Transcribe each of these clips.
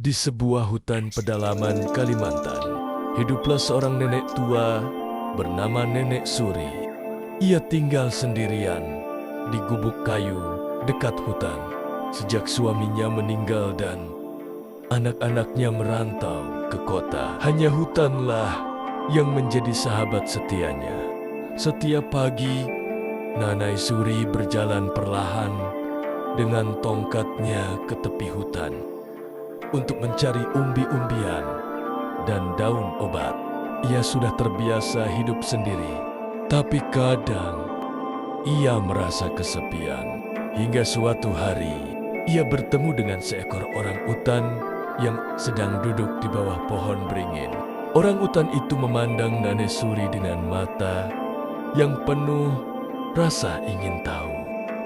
Di sebuah hutan pedalaman Kalimantan, hiduplah seorang nenek tua bernama Nenek Suri. Ia tinggal sendirian di gubuk kayu dekat hutan sejak suaminya meninggal dan anak-anaknya merantau ke kota. Hanya hutanlah yang menjadi sahabat setianya. Setiap pagi, Nenek Suri berjalan perlahan dengan tongkatnya ke tepi hutan untuk mencari umbi-umbian dan daun obat. Ia sudah terbiasa hidup sendiri, tapi kadang ia merasa kesepian. Hingga suatu hari, ia bertemu dengan seekor orangutan yang sedang duduk di bawah pohon beringin. Orangutan itu memandang Nenek Suri dengan mata yang penuh rasa ingin tahu.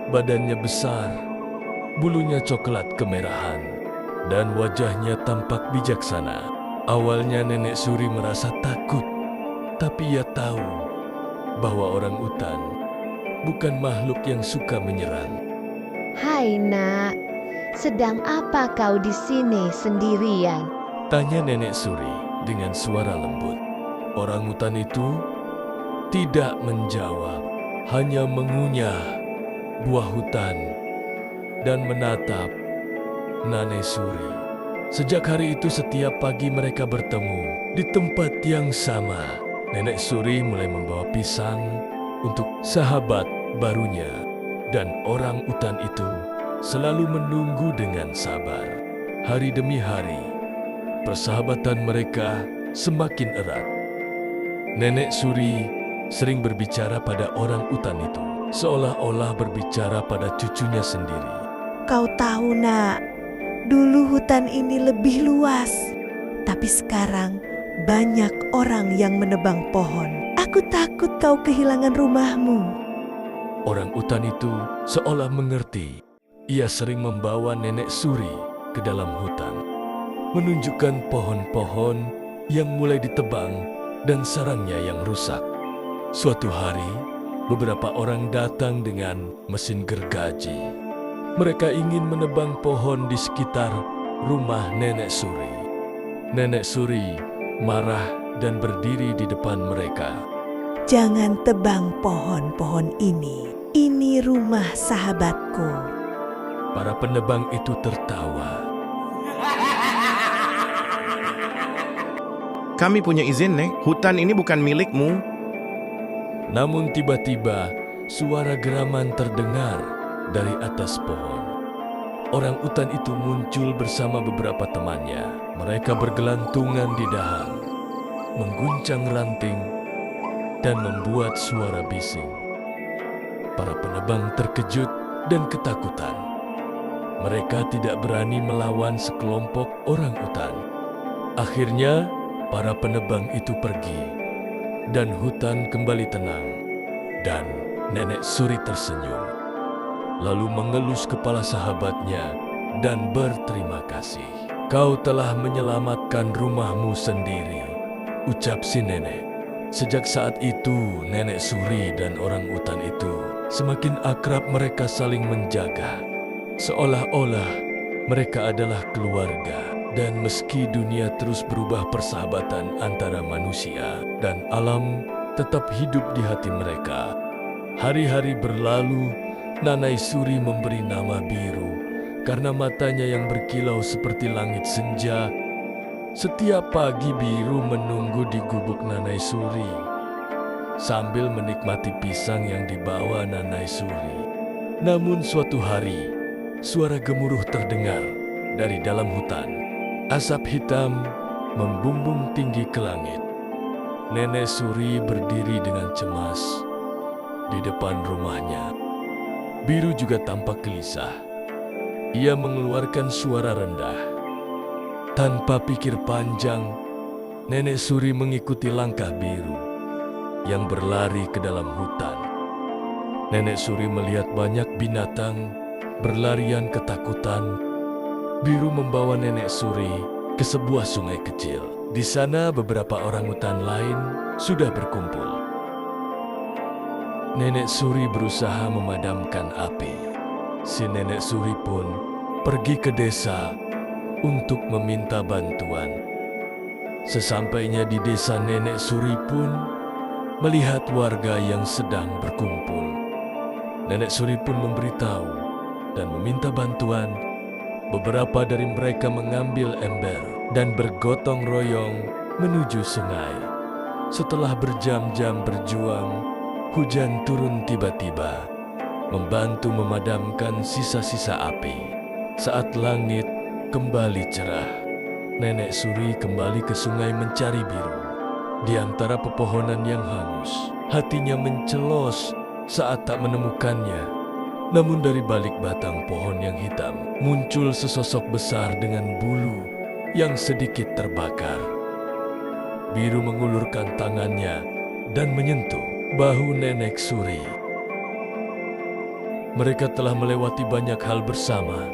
Badannya besar, bulunya coklat kemerahan, dan wajahnya tampak bijaksana. Awalnya Nenek Suri merasa takut, tapi ia tahu bahwa orangutan bukan makhluk yang suka menyerang. Hai nak, sedang apa kau di sini sendirian? Tanya Nenek Suri dengan suara lembut. Orangutan itu tidak menjawab, hanya mengunyah buah hutan dan menatap Nenek Suri. Sejak hari itu setiap pagi mereka bertemu di tempat yang sama. Nenek Suri mulai membawa pisang untuk sahabat barunya, dan orangutan itu selalu menunggu dengan sabar. Hari demi hari, persahabatan mereka semakin erat. Nenek Suri sering berbicara pada orangutan itu, seolah-olah berbicara pada cucunya sendiri. Kau tahu nak, dulu hutan ini lebih luas, tapi sekarang banyak orang yang menebang pohon. Aku takut kau kehilangan rumahmu. Orangutan itu seolah mengerti. Ia sering membawa Nenek Suri ke dalam hutan, menunjukkan pohon-pohon yang mulai ditebang dan sarangnya yang rusak. Suatu hari, beberapa orang datang dengan mesin gergaji. Mereka ingin menebang pohon di sekitar rumah Nenek Suri. Nenek Suri marah dan berdiri di depan mereka. Jangan tebang pohon-pohon ini. Ini rumah sahabatku. Para penebang itu tertawa. Kami punya izin, Nek. Hutan ini bukan milikmu. Namun tiba-tiba suara geraman terdengar dari atas pohon. Orangutan itu muncul bersama beberapa temannya. Mereka bergelantungan di dahan, mengguncang ranting, dan membuat suara bising. Para penebang terkejut dan ketakutan. Mereka tidak berani melawan sekelompok orangutan. Akhirnya, para penebang itu pergi, dan hutan kembali tenang. Dan Nenek Suri tersenyum, lalu mengelus kepala sahabatnya dan berterima kasih. Kau telah menyelamatkan rumahmu sendiri, ucap si nenek. Sejak saat itu, Nenek Suri dan orangutan itu semakin akrab. Mereka saling menjaga, seolah-olah mereka adalah keluarga. Dan meski dunia terus berubah, persahabatan antara manusia dan alam tetap hidup di hati mereka. Hari-hari berlalu, Nenek Suri memberi nama Biru karena matanya yang berkilau seperti langit senja. Setiap pagi Biru menunggu di gubuk Nenek Suri sambil menikmati pisang yang dibawa Nenek Suri. Namun suatu hari, suara gemuruh terdengar dari dalam hutan. Asap hitam membumbung tinggi ke langit. Nenek Suri berdiri dengan cemas di depan rumahnya. Biru juga tampak gelisah. Ia mengeluarkan suara rendah. Tanpa pikir panjang, Nenek Suri mengikuti langkah Biru yang berlari ke dalam hutan. Nenek Suri melihat banyak binatang berlarian ketakutan. Biru membawa Nenek Suri ke sebuah sungai kecil. Di sana beberapa orangutan lain sudah berkumpul. Nenek Suri berusaha memadamkan api. Si Nenek Suri pun pergi ke desa untuk meminta bantuan. Sesampainya di desa, Nenek Suri pun melihat warga yang sedang berkumpul. Nenek Suri pun memberitahu dan meminta bantuan. Beberapa dari mereka mengambil ember dan bergotong royong menuju sungai. Setelah berjam-jam berjuang, hujan turun tiba-tiba, membantu memadamkan sisa-sisa api. Saat langit kembali cerah, Nenek Suri kembali ke sungai mencari biru. Di antara pepohonan yang hangus, hatinya mencelos saat tak menemukannya. Namun dari balik batang pohon yang hitam, muncul sesosok besar dengan bulu yang sedikit terbakar. Biru mengulurkan tangannya dan menyentuh bahu Nenek Suri. Mereka telah melewati banyak hal bersama,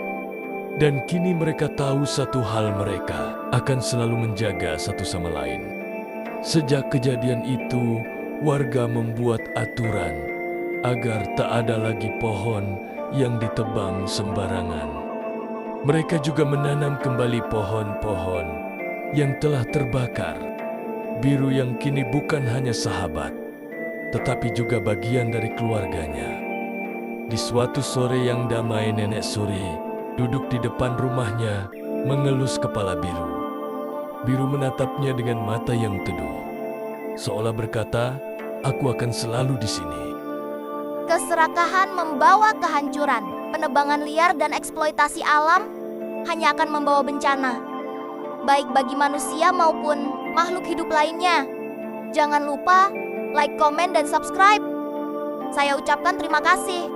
dan kini mereka tahu satu hal: mereka akan selalu menjaga satu sama lain. Sejak kejadian itu, warga membuat aturan agar tak ada lagi pohon yang ditebang sembarangan. Mereka juga menanam kembali pohon-pohon yang telah terbakar. Biru yang kini bukan hanya sahabat, tetapi juga bagian dari keluarganya. Di suatu sore yang damai, Nenek Suri duduk di depan rumahnya mengelus kepala Biru. Biru menatapnya dengan mata yang teduh, seolah berkata, "Aku akan selalu di sini." Keserakahan membawa kehancuran. Penebangan liar dan eksploitasi alam hanya akan membawa bencana, baik bagi manusia maupun makhluk hidup lainnya. Jangan lupa like, komen, dan subscribe. Saya ucapkan terima kasih.